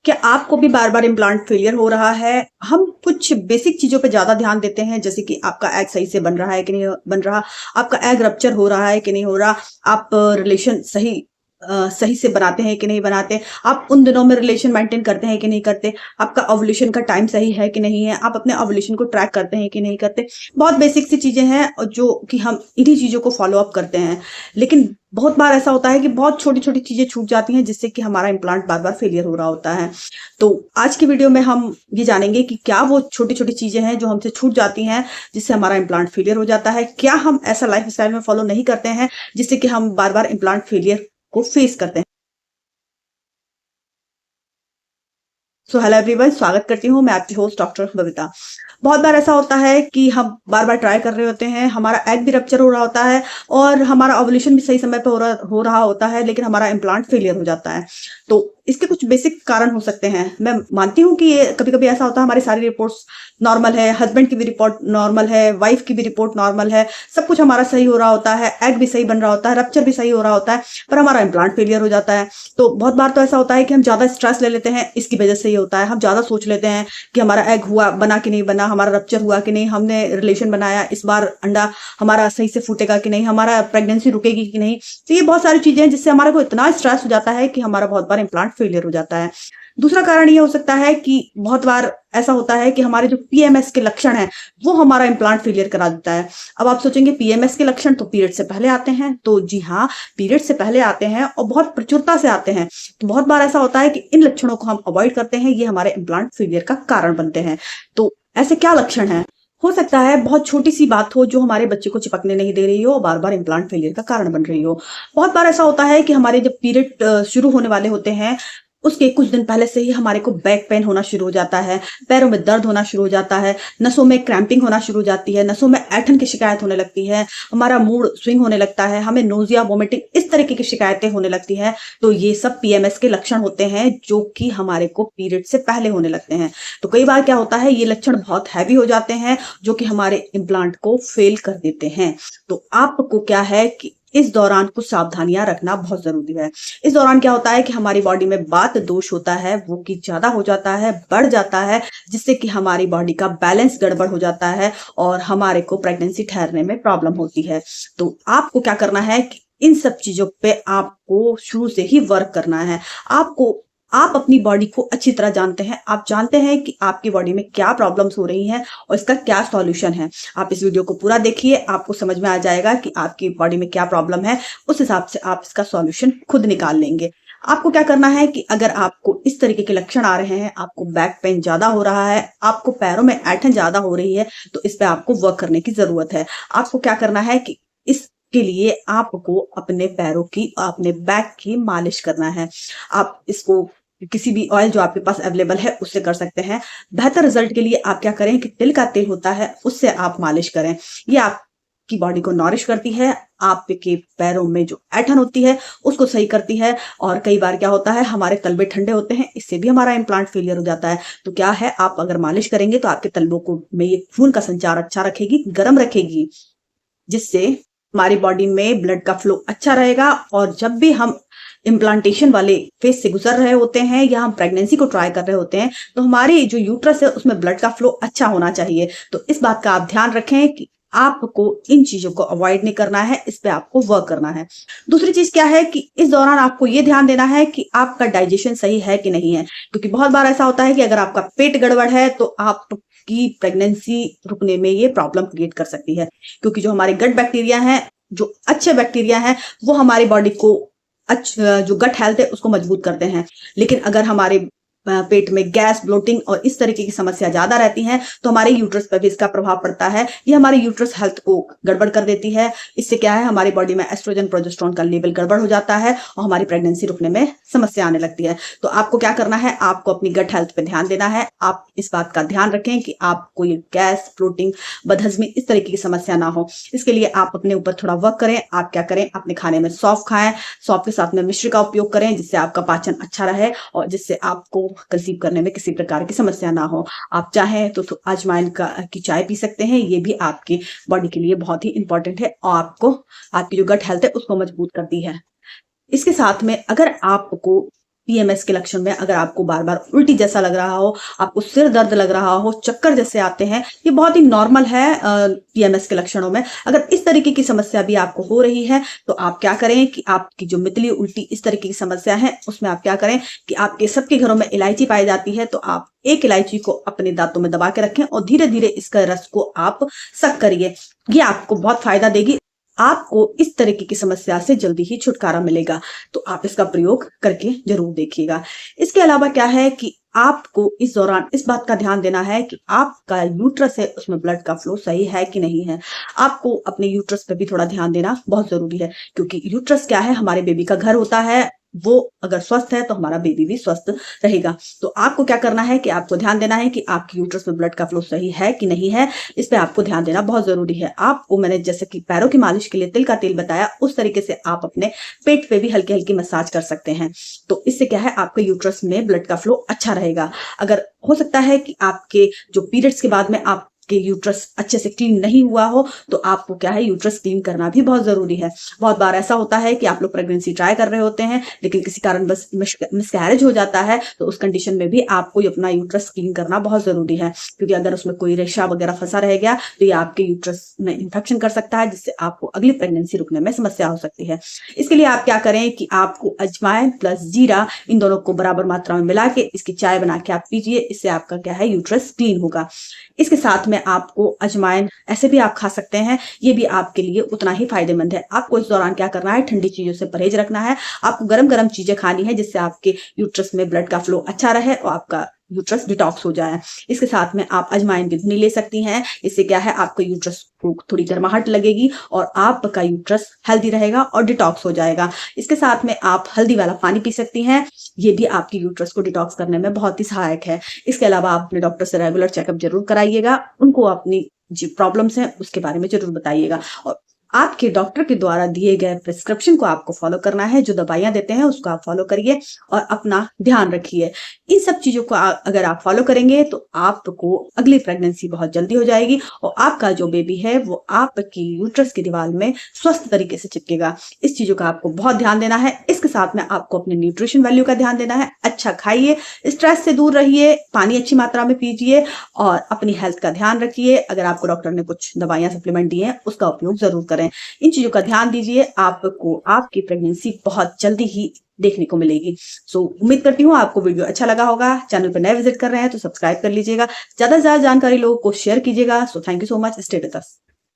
क्या आपको भी बार बार इम्प्लांट फेलियर हो रहा है? हम कुछ बेसिक चीजों पे ज्यादा ध्यान देते हैं, जैसे कि आपका एग सही से बन रहा है कि नहीं बन रहा, आपका एग रप्चर हो रहा है कि नहीं हो रहा, आप रिलेशन सही से बनाते हैं कि नहीं बनाते, आप उन दिनों में रिलेशन मेंटेन करते हैं कि नहीं करते, आपका ओव्यूलेशन का टाइम सही है कि नहीं है, आप अपने ओव्यूलेशन को ट्रैक करते हैं कि नहीं करते। बहुत बेसिक सी चीजें हैं और जो कि हम इन्हीं चीजों को फॉलो अप करते हैं। लेकिन बहुत बार ऐसा होता है कि बहुत छोटी छोटी चीजें छूट जाती हैं, जिससे कि हमारा इम्प्लांट बार बार फेलियर हो रहा होता है। तो आज की वीडियो में हम ये जानेंगे कि क्या वो छोटी छोटी चीजें हैं जो हमसे छूट जाती हैं, जिससे हमारा इम्प्लांट फेलियर हो जाता है। क्या हम ऐसा लाइफ स्टाइल में फॉलो नहीं करते हैं जिससे कि हम बार बार इम्प्लांट फेलियर को फेस करते हैं। सो हेलो एवरीवन, स्वागत करती हूँ मैं आपकी होस्ट डॉक्टर बबीता। बहुत बार ऐसा होता है कि हम बार बार ट्राई कर रहे होते हैं, हमारा एग भी रप्चर हो रहा होता है और हमारा ओव्यूलेशन भी सही समय पे हो रहा होता है, लेकिन हमारा इम्प्लांट फेलियर हो जाता है। तो इसके कुछ बेसिक कारण हो सकते हैं। मैं मानती हूँ कि ये कभी कभी ऐसा होता है, हमारी सारी रिपोर्ट्स नॉर्मल है, हस्बैंड की भी रिपोर्ट नॉर्मल है, वाइफ की भी रिपोर्ट नॉर्मल है, सब कुछ हमारा सही हो रहा होता है, एग भी सही बन रहा होता है, रप्चर भी सही हो रहा होता है, पर हमारा इम्प्लांट फेलियर हो जाता है। तो बहुत बार तो ऐसा होता है कि हम ज्यादा स्ट्रेस ले लेते हैं, इसकी वजह से ये होता है। हम ज्यादा सोच लेते हैं कि हमारा एग हुआ बना कि नहीं बना, हमारा रप्चर हुआ कि नहीं, हमने रिलेशन बनाया, इस बार अंडा हमारा सही से फूटेगा कि नहीं, हमारा प्रेगनेंसी रुकेगी कि नहीं। तो ये बहुत सारी चीजें हैं जिससे हमारे को इतना स्ट्रेस हो जाता है कि हमारा बहुत बार इम्प्लांट फेलियर हो जाता है। दूसरा कारण ये हो सकता है कि बहुत बार ऐसा होता है कि हमारे जो पीएमएस के लक्षण हैं वो हमारा इम्प्लांट फेलियर करा देता है। अब आप सोचेंगे पीएमएस के लक्षण तो पीरियड से पहले आते हैं, तो जी हाँ, पीरियड से पहले आते हैं और बहुत प्रचुरता से आते हैं। तो बहुत बार ऐसा होता है कि इन लक्षणों को हम अवॉइड करते हैं, ये हमारे इम्प्लांट फेलियर का कारण बनते हैं। तो ऐसे क्या लक्षण हैं? हो सकता है बहुत छोटी सी बात हो जो हमारे बच्चे को चिपकने नहीं दे रही हो और बार बार इम्प्लांट फेलियर का कारण बन रही हो। बहुत बार ऐसा होता है कि हमारे जब पीरियड शुरू होने वाले होते हैं उसके कुछ दिन पहले से ही हमारे को बैक पेन होना शुरू हो जाता है, पैरों में दर्द होना शुरू हो जाता है, नसों में क्रैम्पिंग होना शुरू हो जाती है, नसों में ऐंठन की शिकायत होने लगती है, हमारा मूड स्विंग होने लगता है, हमें नोजिया वोमिटिंग इस तरीके की शिकायतें होने लगती है। तो ये सब पीएमएस के लक्षण होते हैं जो कि हमारे को पीरियड से पहले होने लगते हैं। तो कई बार क्या होता है, ये लक्षण बहुत हैवी हो जाते हैं जो कि हमारे इम्प्लांट को फेल कर देते हैं। तो आपको क्या है कि इस दौरान कुछ सावधानियां रखना बहुत जरूरी है। इस दौरान क्या होता है कि हमारी बॉडी में बात दोष होता है, वो कि ज्यादा हो जाता है, बढ़ जाता है, जिससे कि हमारी बॉडी का बैलेंस गड़बड़ हो जाता है और हमारे को प्रेगनेंसी ठहरने में प्रॉब्लम होती है। तो आपको क्या करना है कि इन सब चीजों पे आपको शुरू से ही वर्क करना है। आप अपनी बॉडी को अच्छी तरह जानते हैं, आप जानते हैं कि आपकी बॉडी में क्या प्रॉब्लम्स हो रही हैं और इसका क्या सॉल्यूशन है। आप इस वीडियो को पूरा देखिए, आपको समझ में आ जाएगा कि आपकी बॉडी में क्या प्रॉब्लम है, उस हिसाब से आप इसका सॉल्यूशन खुद निकाल लेंगे। आपको क्या करना है कि अगर आपको इस तरीके के लक्षण आ रहे हैं, आपको बैक पेन ज्यादा हो रहा है, आपको पैरों में ऐंठन ज्यादा हो रही है, तो इस पे आपको वर्क करने की जरूरत है। आपको क्या करना है कि इसके लिए आपको अपने पैरों की, अपने बैक की मालिश करना है। आप इसको किसी भी ऑयल जो आपके पास अवेलेबल है उससे कर सकते हैं। बेहतर रिजल्ट के लिए आप क्या करें कि तिल का तेल होता है उससे आप मालिश करें। ये आपकी बॉडी को नॉरिश करती है, आपके पैरों में जो ऐंठन होती है उसको सही करती है। और कई बार क्या होता है, हमारे तलवे ठंडे होते हैं, इससे भी हमारा इम्प्लांट फेलियर हो जाता है। तो क्या है, आप अगर मालिश करेंगे तो आपके तलवों को में ये खून का संचार अच्छा रखेगी, गर्म रखेगी, जिससे हमारी बॉडी में ब्लड का फ्लो अच्छा रहेगा। और जब भी हम इम्प्लांटेशन वाले फेज से गुजर रहे होते हैं या हम प्रेगनेंसी को ट्राई कर रहे होते हैं, तो हमारी जो यूट्रस है उसमें ब्लड का फ्लो अच्छा होना चाहिए। तो इस बात का आप ध्यान रखें कि आपको इन चीजों को अवॉइड नहीं करना है, इस पे आपको वर्क करना है। दूसरी चीज क्या है कि इस दौरान आपको ये ध्यान देना है कि आपका डाइजेशन सही है कि नहीं है, क्योंकि बहुत बार ऐसा होता है कि अगर आपका पेट गड़बड़ है तो आपकी प्रेगनेंसी रुकने में ये प्रॉब्लम क्रिएट कर सकती है। क्योंकि जो हमारे गट बैक्टीरिया हैं, जो अच्छे बैक्टीरिया हैं, वो हमारी बॉडी को जो गट हेल्थ है उसको मजबूत करते हैं। लेकिन अगर हमारे पेट में गैस, ब्लोटिंग और इस तरीके की समस्या ज्यादा रहती हैं तो हमारे यूट्रस पर भी इसका प्रभाव पड़ता है। ये हमारे यूट्रस हेल्थ को गड़बड़ कर देती है। इससे क्या है, हमारी बॉडी में एस्ट्रोजन प्रोजेस्टेरोन का लेवल गड़बड़ हो जाता है और हमारी प्रेगनेंसी रुकने में समस्या आने लगती है। तो आपको क्या करना है, आपको अपनी गट हेल्थ पे ध्यान देना है। आप इस बात का ध्यान रखें कि आपको ये गैस, ब्लोटिंग, बदहजमी इस तरीके की समस्या ना हो। इसके लिए आप अपने ऊपर थोड़ा वर्क करें। आप क्या करें, अपने खाने में सौंफ खाएं, सौंफ के साथ में मिश्री का उपयोग करें, जिससे आपका पाचन अच्छा रहे और जिससे आपको कंसीव करने में किसी प्रकार की समस्या ना हो। आप चाहें तो अजवाइन की चाय पी सकते हैं, ये भी आपकी बॉडी के लिए बहुत ही इंपॉर्टेंट है और आपकी जो गट हेल्थ है उसको मजबूत करती है। इसके साथ में अगर आपको पीएमएस के लक्षण में अगर आपको बार बार उल्टी जैसा लग रहा हो, आपको सिर दर्द लग रहा हो, चक्कर जैसे आते हैं, ये बहुत ही नॉर्मल है पीएमएस के लक्षणों में। अगर इस तरीके की समस्या भी आपको हो रही है तो आप क्या करें कि आपकी जो मितली उल्टी इस तरीके की समस्या है उसमें आप क्या करें कि आपके सबके घरों में इलायची पाई जाती है, तो आप एक इलायची को अपने दांतों में दबा के रखें और धीरे धीरे इसका रस को आप सक करिए। ये आपको बहुत फायदा देगी, आपको इस तरीके की समस्या से जल्दी ही छुटकारा मिलेगा। तो आप इसका प्रयोग करके जरूर देखिएगा। इसके अलावा क्या है कि आपको इस दौरान इस बात का ध्यान देना है कि आपका यूट्रस है उसमें ब्लड का फ्लो सही है कि नहीं है। आपको अपने यूट्रस पे भी थोड़ा ध्यान देना बहुत जरूरी है, क्योंकि यूट्रस क्या है, हमारे बेबी का घर होता है। वो अगर स्वस्थ है तो हमारा बेबी भी स्वस्थ रहेगा। तो आपको क्या करना है कि आपको ध्यान देना है कि आपकी यूट्रस में ब्लड का फ्लो सही है कि नहीं है। इस पे आपको ध्यान देना बहुत जरूरी है। आपको मैंने जैसे कि पैरों की मालिश के लिए तिल का तेल बताया, उस तरीके से आप अपने पेट पे भी हल्की हल्की मसाज कर सकते हैं। तो इससे क्या है, आपके यूट्रस में ब्लड का फ्लो अच्छा रहेगा। अगर हो सकता है कि आपके जो पीरियड्स के बाद में आप कि यूट्रस अच्छे से क्लीन नहीं हुआ हो, तो आपको क्या है, यूट्रस क्लीन करना भी बहुत जरूरी है। बहुत बार ऐसा होता है कि आप लोग प्रेगनेंसी ट्राई कर रहे होते हैं लेकिन किसी कारण बस मिसकैरेज हो जाता है, तो उस कंडीशन में भी आपको अपना यूट्रस क्लीन करना बहुत जरूरी है, क्योंकि अगर उसमें कोई रेशा वगैरह फंसा रह गया तो ये आपके यूट्रस में इंफेक्शन कर सकता है, जिससे आपको अगली प्रेगनेंसी रुकने में समस्या हो सकती है। इसके लिए आप क्या करें कि आपको अजवाइन प्लस जीरा इन दोनों को बराबर मात्रा में मिला के इसकी चाय बना के आप पीजिए। इससे आपका क्या है, यूट्रस क्लीन होगा। इसके साथ में आपको अजवाइन ऐसे भी आप खा सकते हैं, ये भी आपके लिए उतना ही फायदेमंद है। आपको इस दौरान क्या करना है, ठंडी चीजों से परहेज रखना है। आपको गरम गरम चीजें खानी है जिससे आपके यूट्रस में ब्लड का फ्लो अच्छा रहे और आपका यूट्रस डिटॉक्स हो जाए। इसके साथ में आप अजवाइन की धुनी ले सकती हैं। इससे क्या है, आपके यूट्रस को थोड़ी गर्माहट लगेगी और आपका यूट्रस हेल्दी रहेगा और डिटॉक्स हो जाएगा। इसके साथ में आप हल्दी वाला पानी पी सकती हैं, ये भी आपकी यूट्रस को डिटॉक्स करने में बहुत ही सहायक है। इसके अलावा आप अपने डॉक्टर से रेगुलर चेकअप जरूर कराइएगा, उनको अपनी जो प्रॉब्लम्स हैं उसके बारे में जरूर बताइएगा। और आपके डॉक्टर के द्वारा दिए गए प्रिस्क्रिप्शन को आपको फॉलो करना है, जो दवाइयां देते हैं उसको आप फॉलो करिए और अपना ध्यान रखिए। इन सब चीजों को अगर आप फॉलो करेंगे तो आपको अगली प्रेगनेंसी बहुत जल्दी हो जाएगी और आपका जो बेबी है वो आपकी यूट्रस की दीवार में स्वस्थ तरीके से चिपकेगा। इस चीजों का आपको बहुत ध्यान देना है। इसके साथ में आपको अपने न्यूट्रिशन वैल्यू का ध्यान देना है। अच्छा खाइए, स्ट्रेस से दूर रहिए, पानी अच्छी मात्रा में पीजिए और अपनी हेल्थ का ध्यान रखिए। अगर आपको डॉक्टर ने कुछ दवाइयां सप्लीमेंट दी हैं उसका उपयोग जरूर करें। इन चीजों का ध्यान दीजिए, आपको आपकी प्रेगनेंसी बहुत जल्दी ही देखने को मिलेगी। सो उम्मीद करती हूँ आपको वीडियो अच्छा लगा होगा। चैनल पर नए विजिट कर रहे हैं तो सब्सक्राइब कर लीजिएगा। ज्यादा से ज्यादा जानकारी लोगों को शेयर कीजिएगा। So thank you so much, stay with us.